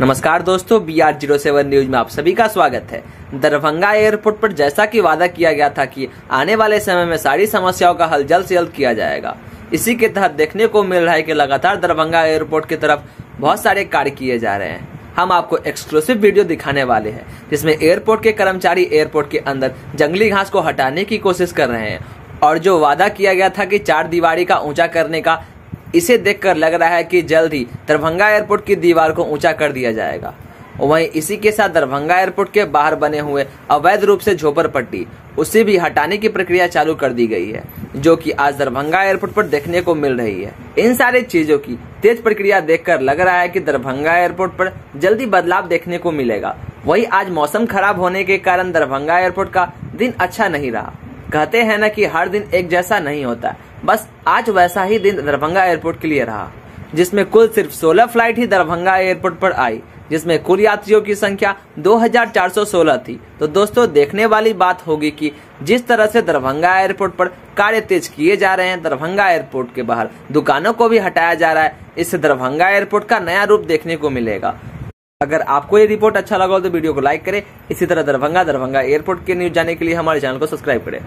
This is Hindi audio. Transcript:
नमस्कार दोस्तों, BR07 न्यूज में आप सभी का स्वागत है। दरभंगा एयरपोर्ट पर जैसा कि वादा किया गया था कि आने वाले समय में सारी समस्याओं का हल जल्द से जल्द किया जाएगा, इसी के तहत देखने को मिल रहा है कि लगातार दरभंगा एयरपोर्ट की तरफ बहुत सारे कार्य किए जा रहे हैं। हम आपको एक्सक्लूसिव वीडियो दिखाने वाले हैं जिसमें एयरपोर्ट के कर्मचारी एयरपोर्ट के अंदर जंगली घास को हटाने की कोशिश कर रहे हैं और जो वादा किया गया था कि 4 दीवारी का ऊंचा करने का, इसे देखकर लग रहा है कि जल्द ही दरभंगा एयरपोर्ट की दीवार को ऊंचा कर दिया जाएगा। वहीं इसी के साथ दरभंगा एयरपोर्ट के बाहर बने हुए अवैध रूप से झोपड़पट्टी, उसे भी हटाने की प्रक्रिया चालू कर दी गई है, जो कि आज दरभंगा एयरपोर्ट पर देखने को मिल रही है। इन सारी चीजों की तेज प्रक्रिया देखकर लग रहा है कि दरभंगा एयरपोर्ट पर जल्दी बदलाव देखने को मिलेगा। वहीं आज मौसम खराब होने के कारण दरभंगा एयरपोर्ट का दिन अच्छा नहीं रहा। कहते हैं न कि हर दिन एक जैसा नहीं होता, बस आज वैसा ही दिन दरभंगा एयरपोर्ट के लिए रहा, जिसमें कुल सिर्फ 16 फ्लाइट ही दरभंगा एयरपोर्ट पर आई, जिसमें कुल यात्रियों की संख्या 2416 थी। तो दोस्तों, देखने वाली बात होगी कि जिस तरह से दरभंगा एयरपोर्ट पर कार्य तेज किए जा रहे हैं, दरभंगा एयरपोर्ट के बाहर दुकानों को भी हटाया जा रहा है, इससे दरभंगा एयरपोर्ट का नया रूप देखने को मिलेगा। अगर आपको ये रिपोर्ट अच्छा लगा हो तो वीडियो को लाइक करें। इसी तरह दरभंगा एयरपोर्ट के न्यूज जानने के लिए हमारे चैनल को सब्सक्राइब करें।